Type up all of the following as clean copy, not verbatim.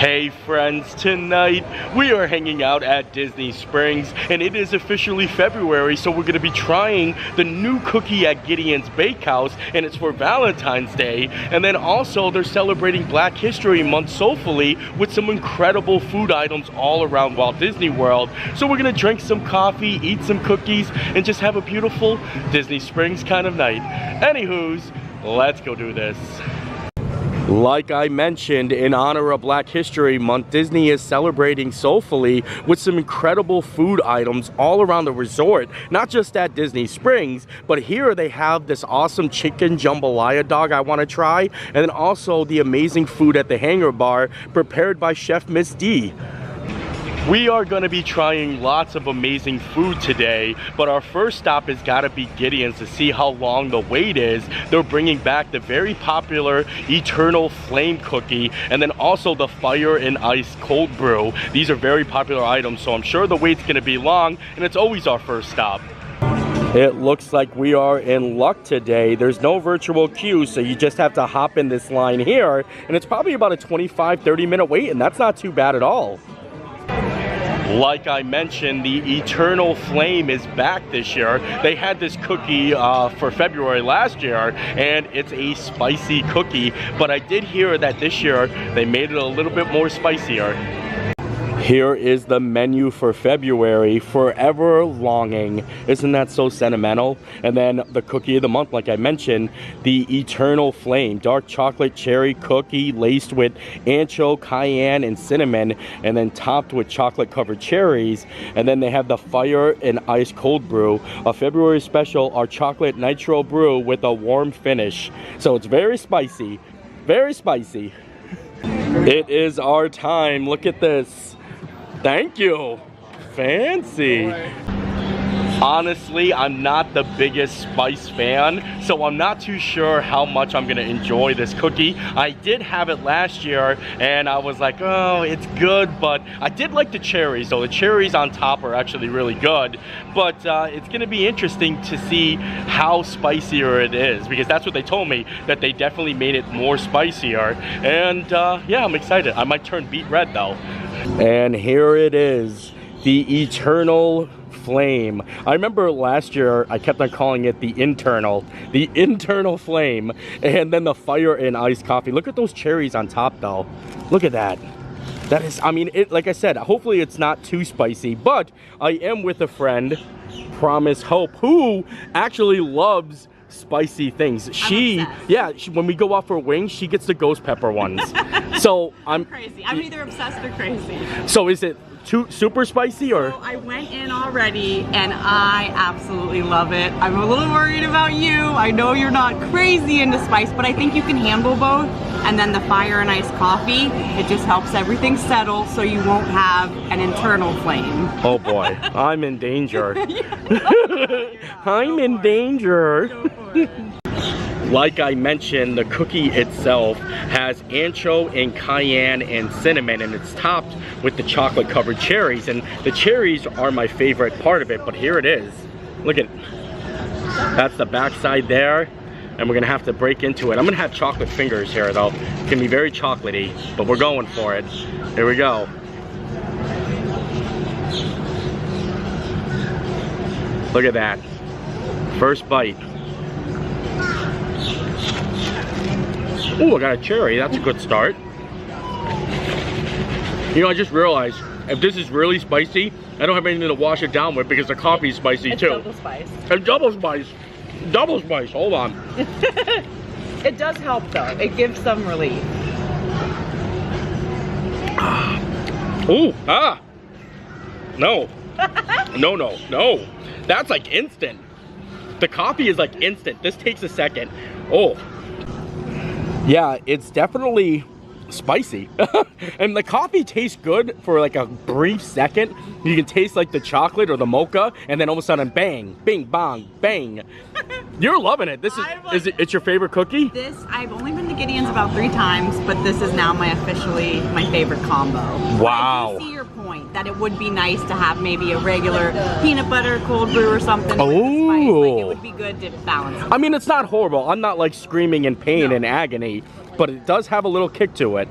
Hey friends, tonight we are hanging out at Disney Springs and it is officially February, so we're going to be trying the new cookie at Gideon's Bakehouse, and it's for Valentine's Day. And then also they're celebrating Black History Month soulfully with some incredible food items all around Walt Disney World. So we're going to drink some coffee, eat some cookies, and just have a beautiful Disney Springs kind of night. Anywho's, let's go do this. Like I mentioned, in honor of Black History Month, Disney is celebrating soulfully with some incredible food items all around the resort. Not just at Disney Springs, but here they have this awesome chicken jambalaya dog I want to try, and then also the amazing food at the Hangar Bar prepared by Chef Miss D. We are going to be trying lots of amazing food today, but our first stop has got to be Gideon's to see how long the wait is. They're bringing back the very popular Eternal Flame cookie and then also the Fire and Ice cold brew. These are very popular items, so I'm sure the wait's going to be long, and it's always our first stop. It looks like we are in luck today. There's no virtual queue, so you just have to hop in this line here, and it's probably about a 25-30 minute wait, and that's not too bad at all. Like I mentioned, the Eternal Flame is back this year. They had this cookie for February last year, and it's a spicy cookie, but I did hear that this year they made it a little bit more spicier. Here is the menu for February, Forever Longing. Isn't that so sentimental? And then the cookie of the month, like I mentioned, the Eternal Flame, dark chocolate cherry cookie laced with ancho, cayenne, and cinnamon, and then topped with chocolate covered cherries. And then they have the Fire and Ice cold brew, a February special, our chocolate nitro brew with a warm finish. So it's very spicy, very spicy. It is our time. Look at this. Thank you. Fancy. Honestly, I'm not the biggest spice fan, so I'm not too sure how much I'm gonna enjoy this cookie. I did have it last year, and I was like, oh, it's good, but I did like the cherries, so the cherries on top are actually really good. But it's gonna be interesting to see how spicier it is, because that's what they told me, that they definitely made it more spicier. And yeah, I'm excited. I might turn beet red though. And here it is, the Eternal Flame. I remember last year I kept on calling it the Internal Flame, and then the Fire and Ice coffee. Look at those cherries on top though. Look at that. That is, I mean, it, like I said, hopefully it's not too spicy, but I am with a friend, Promise Hope, who actually loves spicy things. When we go out for wings, she gets the ghost pepper ones. So I'm crazy. I'm either obsessed or crazy. So is it super spicy, or? So I went in already and I absolutely love it. I'm a little worried about you. I know you're not crazy into spice, but I think you can handle both. And then the Fire and Ice coffee, it just helps everything settle so you won't have an internal flame. Oh boy, I'm in danger. I'm in danger. Like I mentioned, the cookie itself has ancho and cayenne and cinnamon, and it's topped with the chocolate covered cherries, and the cherries are my favorite part of it. But here it is. Look at, that's the backside there, and we're gonna have to break into it. I'm gonna have chocolate fingers here though. It's gonna be very chocolatey, but we're going for it. Here we go. Look at that. First bite. Oh, I got a cherry. That's a good start. You know, I just realized, if this is really spicy, I don't have anything to wash it down with because the coffee's spicy too. Double spice. And double spice. Double spice. Hold on. It does help though. It gives some relief. Ooh, no. No. That's like instant. The coffee is like instant. This takes a second. Oh. Yeah, it's definitely spicy. And the coffee tastes good for like a brief second. You can taste like the chocolate or the mocha, and then all of a sudden, bang, bing, bong, bang. You're loving it. This is it's your favorite cookie? This, I've only been to Gideon's about 3 times, but this is now officially my favorite combo. Wow. I do see your point that it would be nice to have maybe a regular peanut butter cold brew or something. Oh. With the spice. Like, it would be good to balance it. I mean, it's not horrible. I'm not like screaming in pain and agony, but it does have a little kick to it.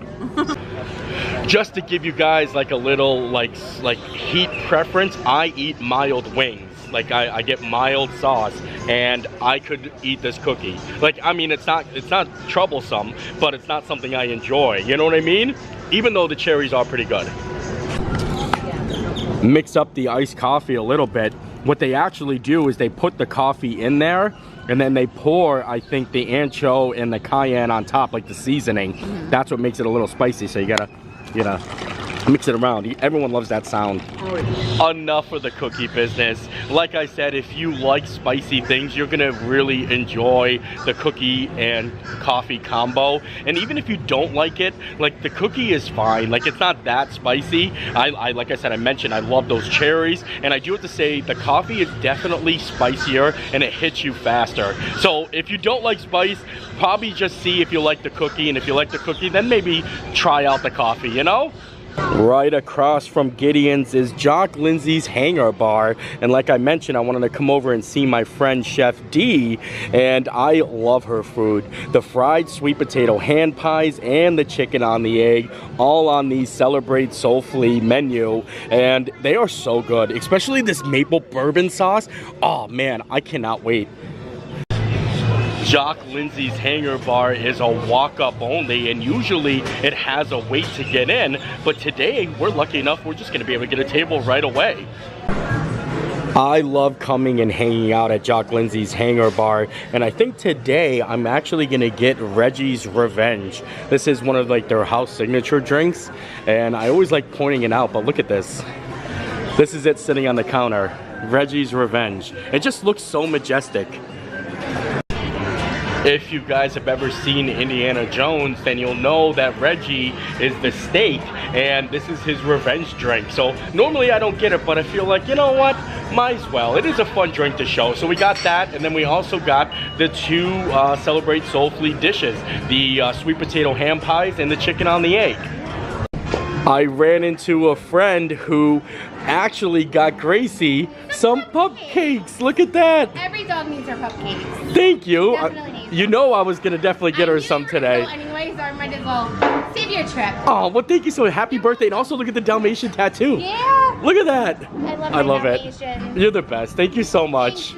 Just to give you guys like a little like heat preference, I eat mild wings. Like I get mild sauce, and I could eat this cookie. Like, I mean, it's not troublesome, but it's not something I enjoy. You know what I mean? Even though the cherries are pretty good. Mix up the iced coffee a little bit. What they actually do is they put the coffee in there, and then they pour, I think, the ancho and the cayenne on top, like the seasoning. That's what makes it a little spicy. So you gotta mix it around. Everyone loves that sound. Enough of the cookie business. Like I said, if you like spicy things, you're gonna really enjoy the cookie and coffee combo. And even if you don't like it, like the cookie is fine. Like it's not that spicy. I like I said, I mentioned I love those cherries, and I do have to say the coffee is definitely spicier and it hits you faster. So if you don't like spice, probably just see if you like the cookie, and if you like the cookie, then maybe try out the coffee, you know? Right across from Gideon's is Jock Lindsay's Hangar Bar, and like I mentioned, I wanted to come over and see my friend Chef D, and I love her food. The fried sweet potato hand pies and the chicken on the egg, all on the Celebrate Soulfully menu, and they are so good, especially this maple bourbon sauce. Oh man, I cannot wait. Jock Lindsay's Hangar Bar is a walk-up only, and usually it has a wait to get in, but today we're lucky enough we're just going to be able to get a table right away. I love coming and hanging out at Jock Lindsay's Hangar Bar, and I think today I'm actually going to get Reggie's Revenge. This is one of like their house signature drinks, and I always like pointing it out, but look at this. This is it sitting on the counter, Reggie's Revenge. It just looks so majestic. If you guys have ever seen Indiana Jones, then you'll know that Reggie is the steak, and this is his revenge drink. So normally I don't get it, but I feel like, you know what, might as well. It is a fun drink to show. So we got that, and then we also got the two Celebrate Soulfully dishes, the sweet potato ham pies and the chicken on the egg. I ran into a friend who actually got Gracie some cupcakes. Look at that. Every dog needs her cupcakes. Thank you. Definitely needs You know I was going to definitely get her some today. Anyway, so I might as well save your trip. Oh, well, thank you so much. Happy birthday. And also look at the Dalmatian tattoo. Yeah. Look at that. I love it. You're the best. Thank you so much.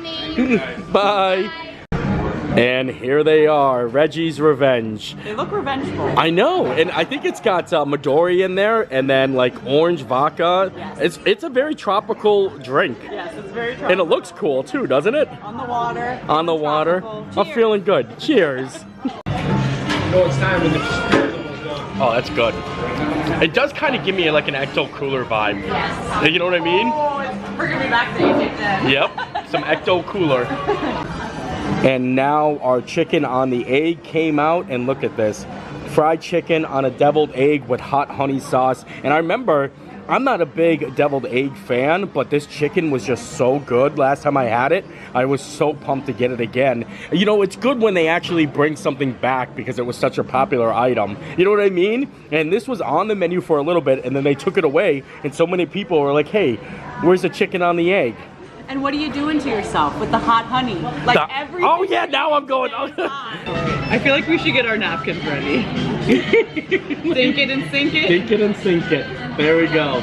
Bye. And here they are, Reggie's Revenge. They look revengeful. I know, and I think it's got Midori in there, and then like orange vodka. Yes. It's a very tropical drink. Yes, it's very tropical. And it looks cool too, doesn't it? On the water. On the water. I'm feeling good. Cheers. No, it's time when the Oh, that's good. It does kind of give me like an Ecto Cooler vibe. Yes. You know what I mean? Oh, it's bringing me back to Egypt then. Yep, some Ecto Cooler. And now our chicken on the egg came out, and look at this. Fried chicken on a deviled egg with hot honey sauce. And I remember, I'm not a big deviled egg fan, but this chicken was just so good last time I had it. I was so pumped to get it again. You know, it's good when they actually bring something back because it was such a popular item. You know what I mean? And this was on the menu for a little bit, and then they took it away, and so many people were like, hey, where's the chicken on the egg? And what are you doing to yourself with the hot honey? Like every. Oh yeah, now I'm going. I feel like we should get our napkins ready. Think it and sink it. Think it and sink it. There we go.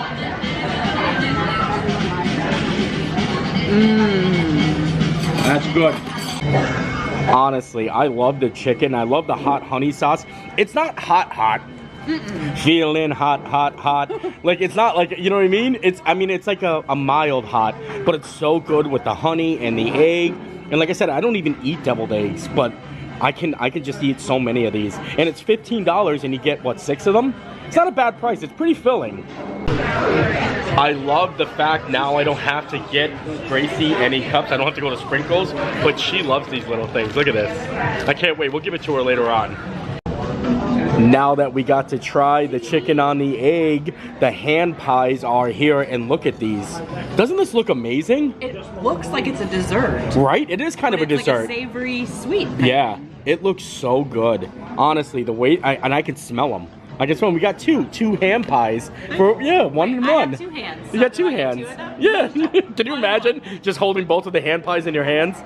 That's good. Honestly, I love the chicken. I love the hot honey sauce. It's not hot. Feeling hot. Like, it's not like, you know what I mean? It's like a mild hot, but it's so good with the honey and the egg. And like I said, I don't even eat deviled eggs, but I can just eat so many of these. And it's $15 and you get, what, 6 of them? It's not a bad price. It's pretty filling. I love the fact now I don't have to get Gracie any cups. I don't have to go to Sprinkles, but she loves these little things. Look at this. I can't wait. We'll give it to her later on. Now that we got to try the chicken on the egg, the hand pies are here, and look at these. Doesn't this look amazing? It looks like it's a dessert. Right? It is kind of a dessert. Like a savory sweet. Yeah, it looks so good. Honestly, the way, and I can smell them. I can smell them. We got two hand pies. One and one. I have 2 hands. You got 2 hands. 2 of them? Yeah. Can you imagine just holding both of the hand pies in your hands?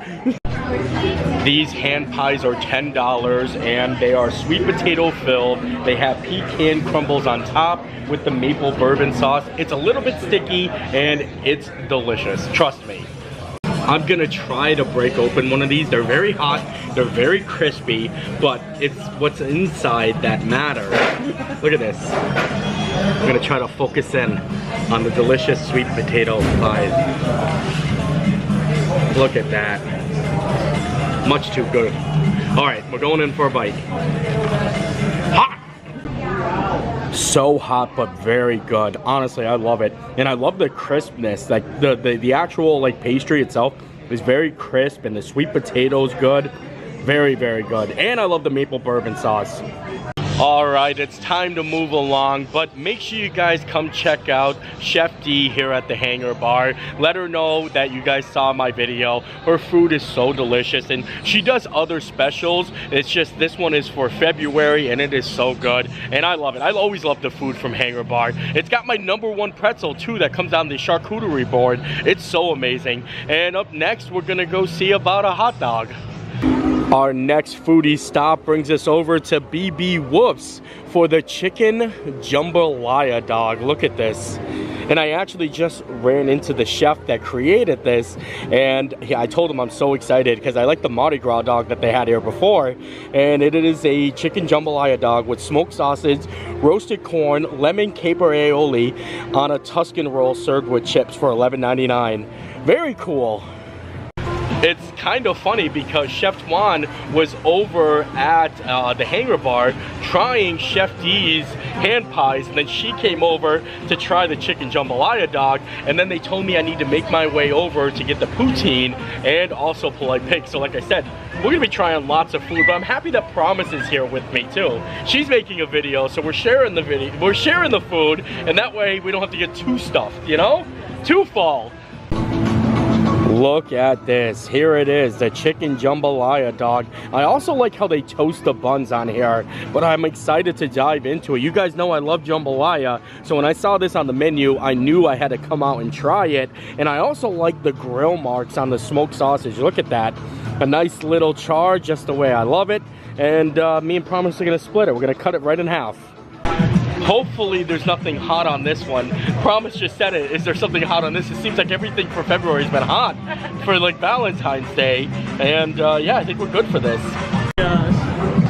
These hand pies are $10 and they are sweet potato filled. They have pecan crumbles on top with the maple bourbon sauce. It's a little bit sticky and it's delicious, trust me. I'm gonna try to break open one of these. They're very hot, they're very crispy, but it's what's inside that matters. Look at this. I'm gonna try to focus in on the delicious sweet potato pies. Look at that. Much too good. All right, we're going in for a bite. Hot! So hot, but very good. Honestly, I love it. And I love the crispness. Like the actual like pastry itself is very crisp and the sweet potato is good. Very, very good. And I love the maple bourbon sauce. All right, it's time to move along, but make sure you guys come check out Chef D here at the Hangar Bar. Let her know that you guys saw my video. Her food is so delicious, and she does other specials. It's just this one is for February, and it is so good, and I love it. I always love the food from Hangar Bar. It's got my #1 pretzel, too, that comes on the charcuterie board. It's so amazing. And up next, we're going to go see about a hot dog. Our next foodie stop brings us over to BB Wolf's for the chicken jambalaya dog. Look at this. And I actually just ran into the chef that created this, and I told him I'm so excited because I like the Mardi Gras dog that they had here before. And it is a chicken jambalaya dog with smoked sausage, roasted corn, lemon caper aioli on a Tuscan roll served with chips for $11.99. Very cool. It's kind of funny because Chef Juan was over at the Hangar Bar trying Chef D's hand pies, and then she came over to try the chicken jambalaya dog, and then they told me I need to make my way over to get the poutine and also polite pig. So like I said, we're gonna be trying lots of food, but I'm happy that Promise is here with me too. She's making a video, so we're sharing the video, we're sharing the food, and that way we don't have to get too stuffed, you know? Too full. Look at this. Here it is, the chicken jambalaya dog. I also like how they toast the buns on here, but I'm excited to dive into it. You guys know I love jambalaya, so when I saw this on the menu, I knew I had to come out and try it. And I also like the grill marks on the smoked sausage. Look at that. A nice little char, just the way I love it. And me and Promise are gonna split it. We're gonna cut it right in half. Hopefully there's nothing hot on this one. Promise just said it. Is there something hot on this? It seems like everything for February has been hot for like Valentine's Day. And yeah, I think we're good for this.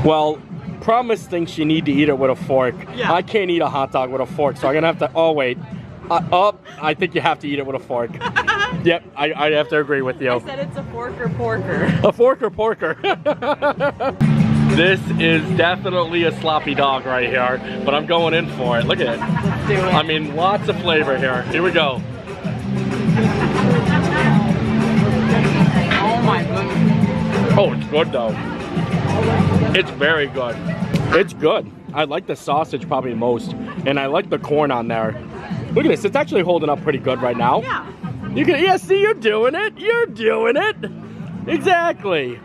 Well, Promise thinks you need to eat it with a fork. Yeah. I can't eat a hot dog with a fork, so I'm gonna have to, oh wait. I think you have to eat it with a fork. Yep, I have to agree with you. I said it's a fork or porker. A fork or porker. This is definitely a sloppy dog right here, but I'm going in for it. Look at it. Let's do it. I mean, lots of flavor here. Here we go. Oh my goodness. Oh, it's good though. It's very good. It's good. I like the sausage probably the most, and I like the corn on there. Look at this. It's actually holding up pretty good right now. Yeah. You can, yeah, see, you're doing it. You're doing it. Exactly.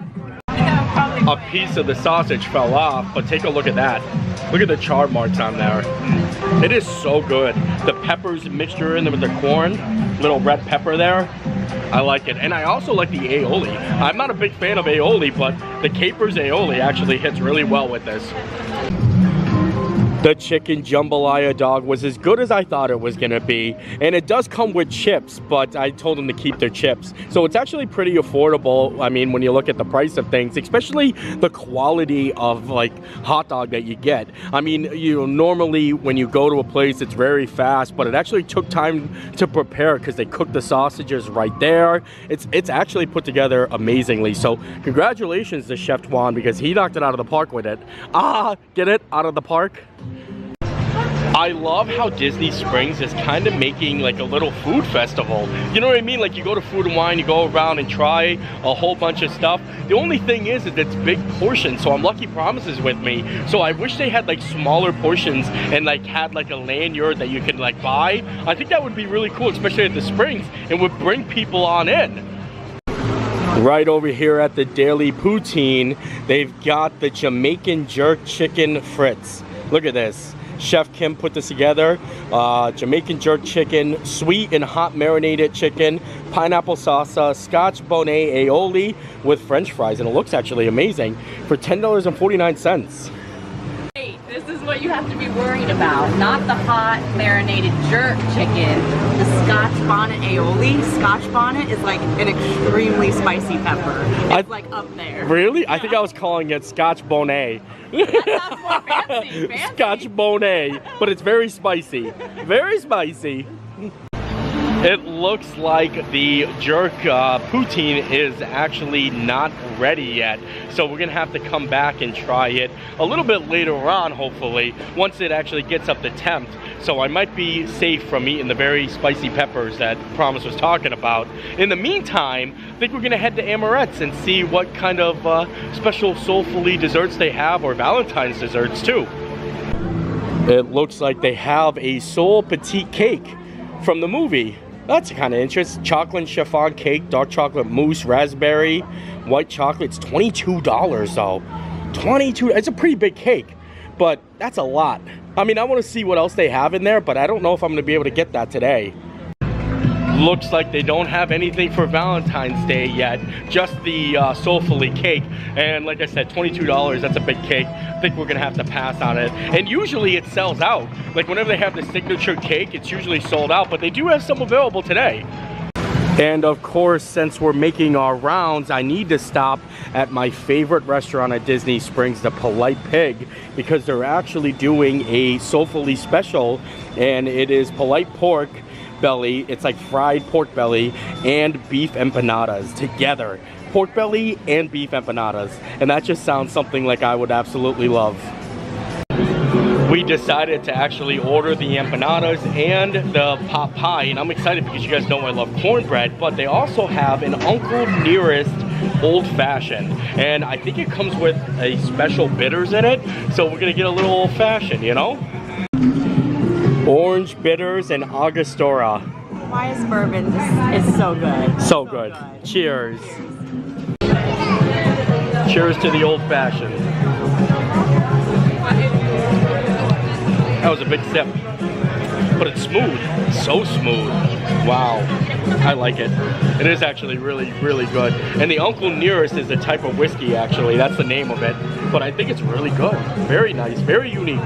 A piece of the sausage fell off, but take a look at that. Look at the char marks on there. It is so good. The peppers mixture in there with the corn, little red pepper there. I like it. And I also like the aioli. I'm not a big fan of aioli, but the capers aioli actually hits really well with this. The chicken jambalaya dog was as good as I thought it was gonna be, and it does come with chips, but I told them to keep their chips. So it's actually pretty affordable. I mean, when you look at the price of things, especially the quality of like hot dog that you get. I mean, you know, normally when you go to a place, it's very fast, but it actually took time to prepare because they cooked the sausages right there. It's actually put together amazingly. So congratulations to Chef Juan because he knocked it out of the park with it. Get it? Out of the park? I love how Disney Springs is kind of making like a little food festival. You know what I mean? Like you go to Food and Wine, you go around and try a whole bunch of stuff. The only thing is that it's big portions, so I'm lucky Promise is with me. So I wish they had like smaller portions and like had like a lanyard that you could like buy. I think that would be really cool, especially at the Springs, and would bring people on in. Right over here at the Daily Poutine, they've got the Jamaican jerk chicken frites. Look at this. Chef Kim put this together. Jamaican jerk chicken, sweet and hot marinated chicken, pineapple salsa, scotch bonnet aioli with french fries. And it looks actually amazing for $10.49. This is what you have to be worried about, not the hot marinated jerk chicken, the Scotch bonnet aioli. Scotch bonnet is like an extremely spicy pepper. It's like up there. Really? Yeah. I think I was calling it scotch bonnet. That sounds more fancy. Scotch bonnet, but it's very spicy. Very spicy. It looks like the jerk poutine is actually not ready yet. So we're gonna have to come back and try it a little bit later on, hopefully, once it actually gets up to temp. So I might be safe from eating the very spicy peppers that Promise was talking about. In the meantime, I think we're gonna head to Amorette's and see what kind of special soulfully desserts they have, or Valentine's desserts too. It looks like they have a soul petite cake from the movie. That's kind of interesting. Chocolate chiffon cake, dark chocolate mousse, raspberry, white chocolate. It's $22 though. $22. It's a pretty big cake, but that's a lot. I mean, I want to see what else they have in there, but I don't know if I'm going to be able to get that today. Looks like they don't have anything for Valentine's Day yet, just the soulfully cake. And like I said, $22, that's a big cake. I think we're gonna have to pass on it. And usually it sells out. Like whenever they have the signature cake, it's usually sold out, but they do have some available today. And of course, since we're making our rounds, I need to stop at my favorite restaurant at Disney Springs, the Polite Pig, because they're actually doing a soulfully special, and it is polite pork belly. It's like fried pork belly and beef empanadas together. Pork belly and beef empanadas. And that just sounds something like I would absolutely love. We decided to actually order the empanadas and the pot pie, and I'm excited because you guys know I love cornbread, but they also have an Uncle Nearest old fashioned, and I think it comes with a special bitters in it, so we're gonna get a little old fashioned, you know? Orange bitters and Angostura. Wise bourbon is so good. So good. Cheers. Cheers to the old fashioned. That was a big sip, but it's smooth. So smooth. Wow. I like it. It is actually really, really good. And the Uncle Nearest is a type of whiskey, actually. That's the name of it. But I think it's really good. Very nice. Very unique.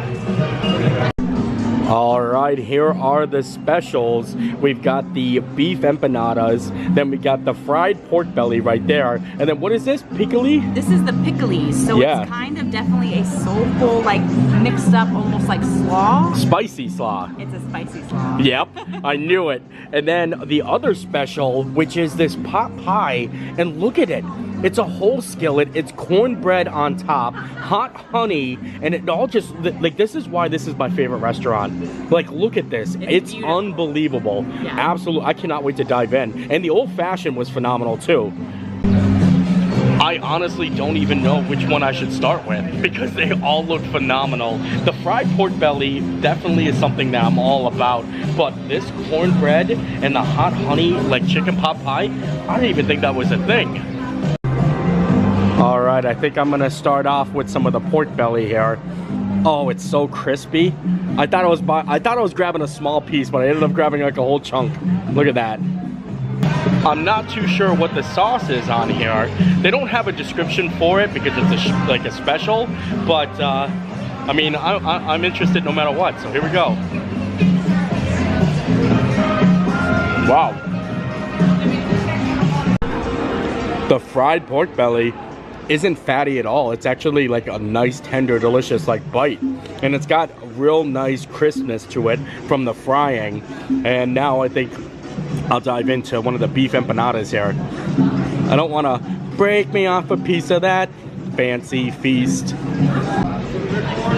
All right, here are the specials. We've got the beef empanadas, then we got the fried pork belly right there, and then what is this, pickly? This is the pickles, so yeah. It's kind of definitely a soulful, like mixed up, almost like slaw. Spicy slaw. It's a spicy slaw. Yep, I knew it. And then the other special, which is this pot pie, and look at it. It's a whole skillet, it's cornbread on top, hot honey, and it all just, like, this is why this is my favorite restaurant. Like, look at this. It's unbelievable. Yeah. Absolutely, I cannot wait to dive in. And the old fashioned was phenomenal too. I honestly don't even know which one I should start with because they all look phenomenal. The fried pork belly definitely is something that I'm all about, but this cornbread and the hot honey, like chicken pot pie, I didn't even think that was a thing. All right, I think I'm gonna start off with some of the pork belly here. Oh, it's so crispy. I thought I was grabbing a small piece, but I ended up grabbing like a whole chunk. Look at that. I'm not too sure what the sauce is on here. They don't have a description for it because it's like a special, but I mean, I'm interested no matter what, so here we go. Wow. The fried pork belly isn't fatty at all. It's actually like a nice, tender, delicious like bite. And it's got a real nice crispness to it from the frying. And now I think I'll dive into one of the beef empanadas here. I don't want to break me off a piece of that fancy feast.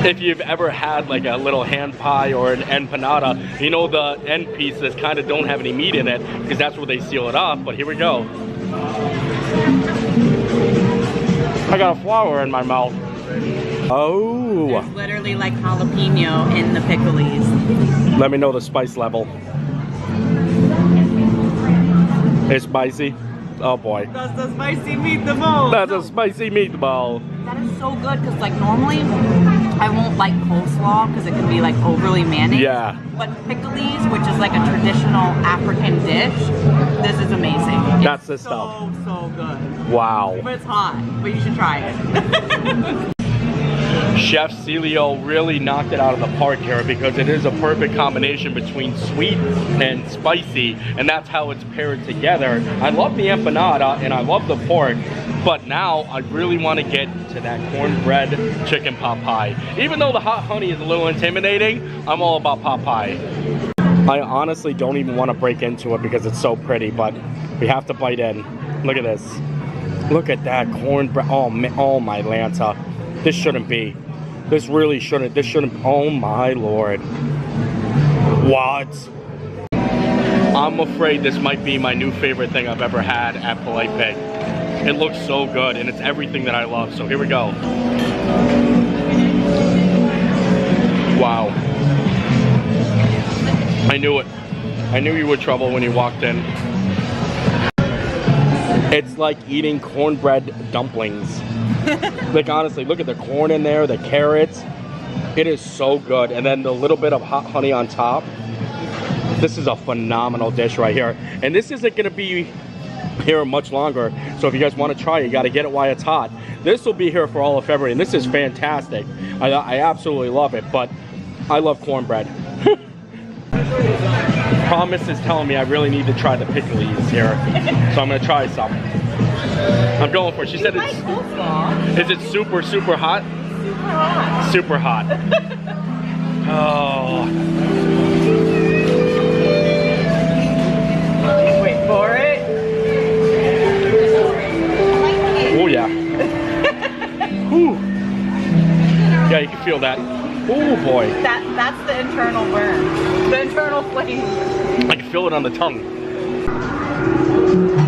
If you've ever had like a little hand pie or an empanada, you know the end pieces kind of don't have any meat in it because that's where they seal it off. But here we go. I got a flower in my mouth. Oh. There's literally like jalapeno in the pickles. Let me know the spice level. It's spicy. Oh boy. That's the spicy meatball. That's a spicy meatball. That is so good because like normally I won't like coleslaw because it can be like overly mayonnaise. Yeah. But pickles, which is like a traditional African dish, this is amazing. That's the It's stuff. so good. Wow. But it's hot, but you should try it. Chef Celio really knocked it out of the park here because it is a perfect combination between sweet and spicy, and that's how it's paired together. I love the empanada and I love the pork, but now I really want to get to that cornbread chicken pot pie. Even though the hot honey is a little intimidating, I'm all about pot pie. I honestly don't even want to break into it because it's so pretty, but we have to bite in. Look at this. Look at that cornbread. Oh my Lanta. This shouldn't be. This really shouldn't. This shouldn't. Oh my Lord. What? I'm afraid this might be my new favorite thing I've ever had at Polite Pig. It looks so good and it's everything that I love. So here we go. Wow. I knew it. I knew you were trouble when you walked in. It's like eating cornbread dumplings. Like honestly, look at the corn in there, the carrots. It is so good. And then the little bit of hot honey on top. This is a phenomenal dish right here. And this isn't gonna be here much longer. So if you guys want to try it, you got to get it while it's hot. This will be here for all of February. And this is fantastic. I absolutely love it. But I love cornbread. Promise is telling me I really need to try the pickles here. So I'm gonna try some. I'm going for it. She said it's... Is it super, super hot? Super hot. Super hot. Oh. Wait for it. Oh yeah. Whew. Yeah, you can feel that. Oh boy. That's the internal burn. The internal flame. I can feel it on the tongue.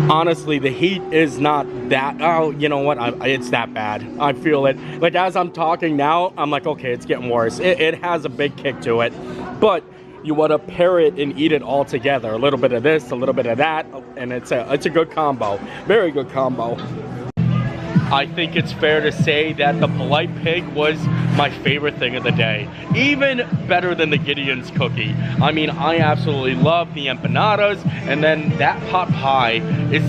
Honestly, the heat is not that, oh, you know what, it's that bad. I feel it. Like as I'm talking now, I'm like, okay, it's getting worse. It has a big kick to it. But you want to pair it and eat it all together. A little bit of this, a little bit of that, and it's a good combo. Very good combo. I think it's fair to say that the Polite Pig was my favorite thing of the day. Even better than the Gideon's cookie. I mean, I absolutely love the empanadas, and then that pot pie it's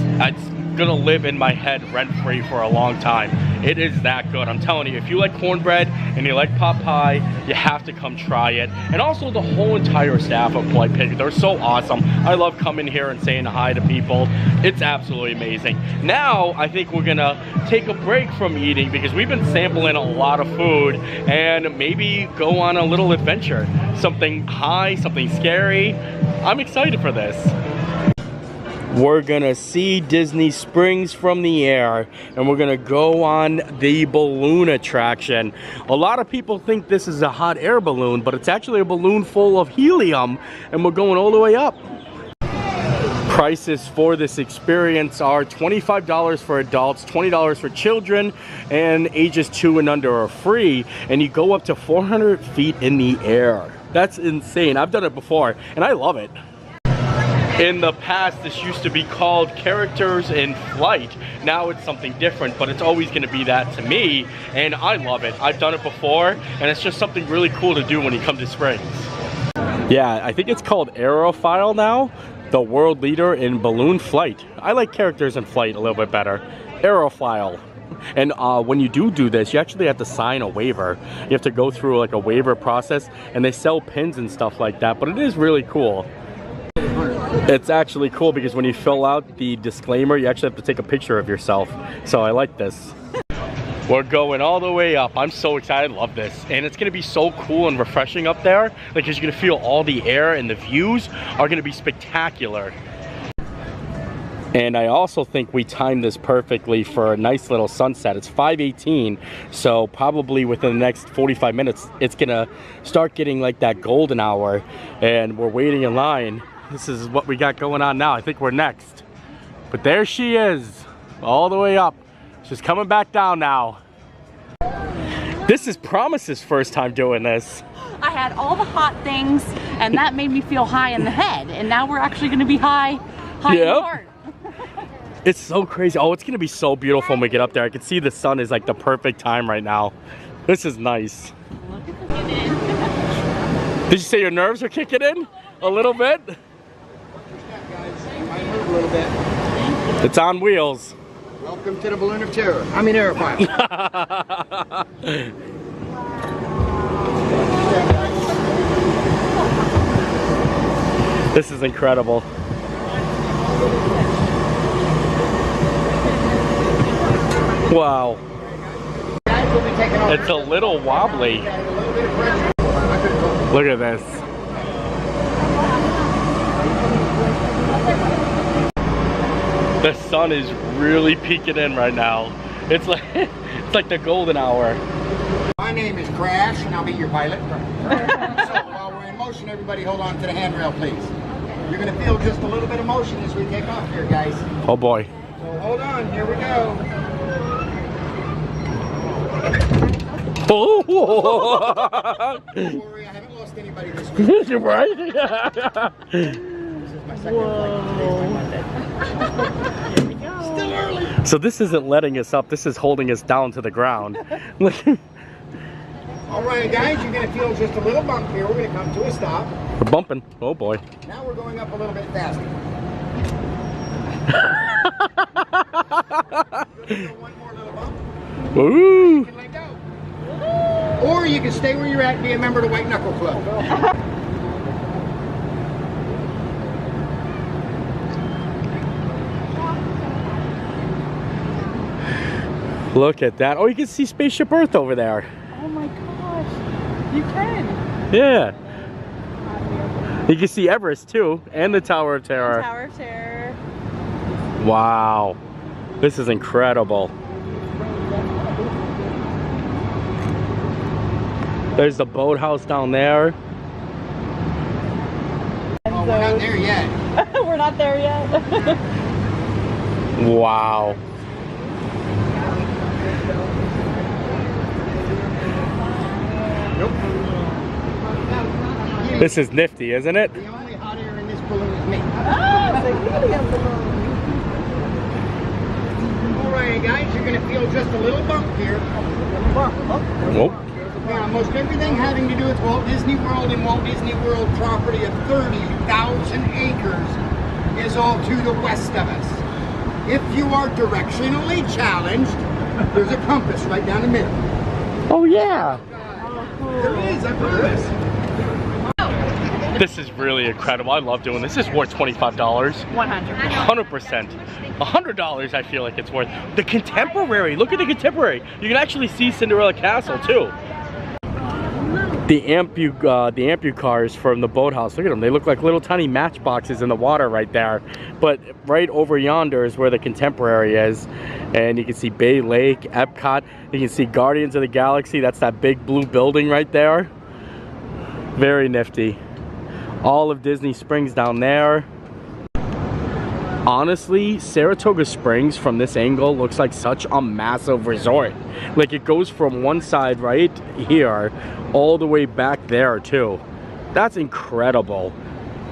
gonna live in my head rent-free for a long time. It is that good. I'm telling you, if you like cornbread and you like pot pie, you have to come try it. And also the whole entire staff of Polite Pig, they're so awesome. I love coming here and saying hi to people. It's absolutely amazing. Now, I think we're gonna take a break from eating because we've been sampling a lot of food and maybe go on a little adventure. Something high, something scary. I'm excited for this. We're gonna see Disney Springs from the air and we're gonna go on the balloon attraction. A lot of people think this is a hot air balloon, but it's actually a balloon full of helium and we're going all the way up. Prices for this experience are $25 for adults, $20 for children, and ages 2 and under are free, and you go up to 400 feet in the air. That's insane. I've done it before and I love it. In the past, this used to be called Characters in Flight. Now it's something different, but it's always gonna be that to me, and I love it. I've done it before, and it's just something really cool to do when you come to Springs. Yeah, I think it's called Aerophile now, the world leader in balloon flight. I like Characters in Flight a little bit better. Aerophile. And when you do this, you actually have to sign a waiver. You have to go through like a waiver process, and they sell pins and stuff like that, but it is really cool. It's actually cool because when you fill out the disclaimer, you actually have to take a picture of yourself. So I like this. We're going all the way up. I'm so excited, love this. And it's gonna be so cool and refreshing up there. Like, cause you're gonna feel all the air and the views are gonna be spectacular. And I also think we timed this perfectly for a nice little sunset. It's 5:18, so probably within the next 45 minutes, it's gonna start getting like that golden hour, and we're waiting in line. This is what we got going on now. I think we're next. But there she is, all the way up. She's coming back down now. This is Promise's first time doing this. I had all the hot things, and that made me feel high in the head, and now we're actually gonna be high in the heart. It's so crazy. Oh, it's gonna be so beautiful when we get up there. I can see the sun is like the perfect time right now. This is nice. Did you say your nerves are kicking in a little bit? It's on wheels. Welcome to the Balloon of Terror. I mean airplane. This is incredible. Wow. It's a little wobbly. Look at this. The sun is really peeking in right now. It's like the golden hour. My name is Crash, and I'll be your pilot. So while we're in motion, everybody hold on to the handrail, please. You're gonna feel just a little bit of motion as we take off here, guys. Oh boy. So hold on, here we go. Oh! Don't worry, I haven't lost anybody this week. You're right. This is my second flight. Today's my Monday. Still early. So this isn't letting us up. This is holding us down to the ground. All right, guys, you're gonna feel just a little bump here. We're gonna come to a stop. We're bumping. Oh boy. Now we're going up a little bit faster. One more little bump. Ooh. You can let go. Or you can stay where you're at and be a member of the White Knuckle Club. Look at that. Oh, you can see Spaceship Earth over there. Oh my gosh. You can. Yeah. You can see Everest too, and the Tower of Terror. Tower of Terror. Wow. This is incredible. There's the boathouse down there. Oh, we're not there yet. We're not there yet. Wow. Nope. This is nifty, isn't it? The only hot air in this balloon is me. Alright guys, you're going to feel just a little bump here. Nope. Now, most everything having to do with Walt Disney World and Walt Disney World property of 30,000 acres is all to the west of us. If you are directionally challenged, there's a compass right down the middle. Oh yeah. There is, I promise. This is really incredible. I love doing this. This is worth $25. 100. 100%. $100 I feel like it's worth. The contemporary. Look at the contemporary. You can actually see Cinderella Castle too. The ampu cars from the boathouse. Look at them. They look like little tiny matchboxes in the water right there. But right over yonder is where the contemporary is. And you can see Bay Lake, Epcot. You can see Guardians of the Galaxy. That's that big blue building right there. Very nifty. All of Disney Springs down there. Honestly, Saratoga Springs from this angle looks like such a massive resort. Like it goes from one side right here all the way back there too. That's incredible.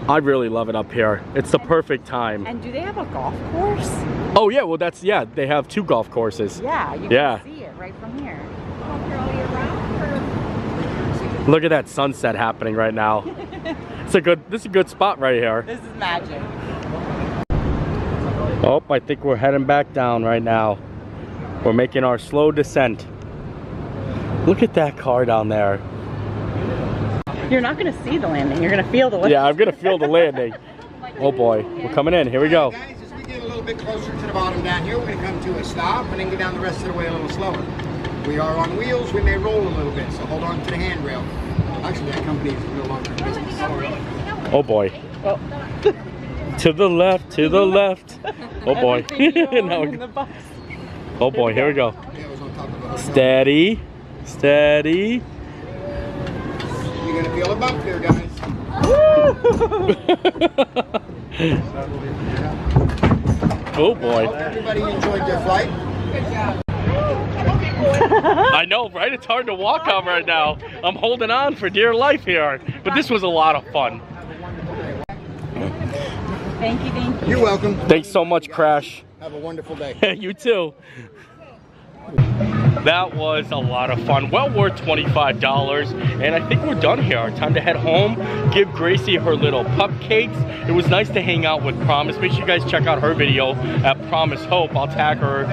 I really love it up here. It's the perfect time. And do they have a golf course? Oh yeah, well that's, yeah, they have 2 golf courses. Yeah, you can see it right from here. Look at that sunset happening right now. This is a good spot right here. This is magic. Oh, I think we're heading back down right now. We're making our slow descent. Look at that car down there. You're not going to see the landing. You're going to feel the landing. Yeah, I'm going to feel the landing. Oh boy, we're coming in. Here we go. Guys, as we get a little bit closer to the bottom down here, we're going to come to a stop and then go down the rest of the way a little slower. We are on wheels. We may roll a little bit, so hold on to the handrail. Actually, that company is no longer in business. Oh boy. Oh. To the left, to the left. Oh boy. Now in the bus. Oh boy, here we go. Yeah, it was on top of the hotel. Steady, steady. You're gonna feel a bump here, guys. Oh boy. Hope everybody enjoyed their flight. I know, right? It's hard to walk on right now. I'm holding on for dear life here. But this was a lot of fun. Thank you, thank you. You're welcome. Thanks so much, Crash. Have a wonderful day. You too. That was a lot of fun. Well worth $25. And I think we're done here. Time to head home. Give Gracie her little cupcakes. It was nice to hang out with Promise. Make sure you guys check out her video at Promise Hope. I'll tag her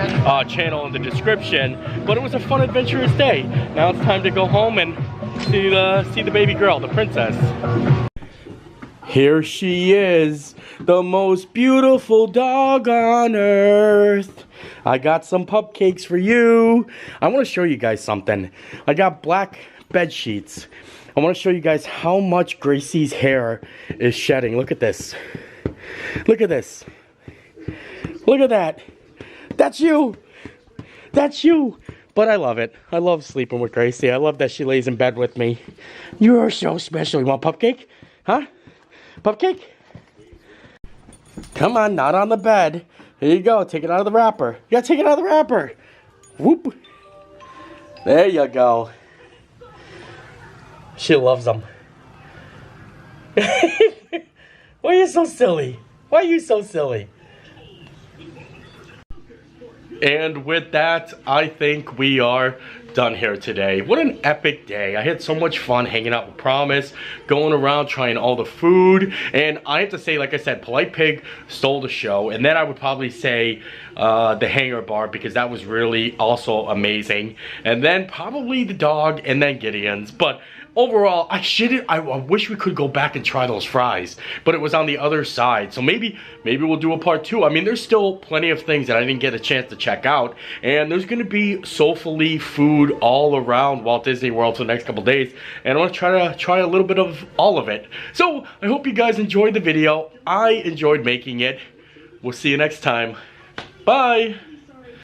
channel in the description. But it was a fun, adventurous day. Now it's time to go home and see the baby girl, the princess. Here she is, the most beautiful dog on earth. I got some cupcakes for you. I want to show you guys something. I got black bed sheets. I want to show you guys how much Gracie's hair is shedding. Look at this. Look at this. Look at that. That's you. That's you. But I love it. I love sleeping with Gracie. I love that she lays in bed with me. You are so special. You want cupcake? Huh? Cupcake? Come on, not on the bed. Here you go. Take it out of the wrapper. You gotta take it out of the wrapper. Whoop. There you go. She loves them. Why are you so silly? Why are you so silly? And with that, I think we are done here today. What an epic day. I had so much fun hanging out with Promise, going around trying all the food, and I have to say, like I said, Polite Pig stole the show, and then I would probably say the Hangar Bar, because that was really also amazing, and then probably the dog, and then Gideon's. But overall, I wish we could go back and try those fries, but it was on the other side. So maybe we'll do a part 2. I mean, there's still plenty of things that I didn't get a chance to check out, and there's gonna be soulfully food all around Walt Disney World for the next couple days, and I want to try a little bit of all of it. So I hope you guys enjoyed the video. I enjoyed making it. We'll see you next time. Bye.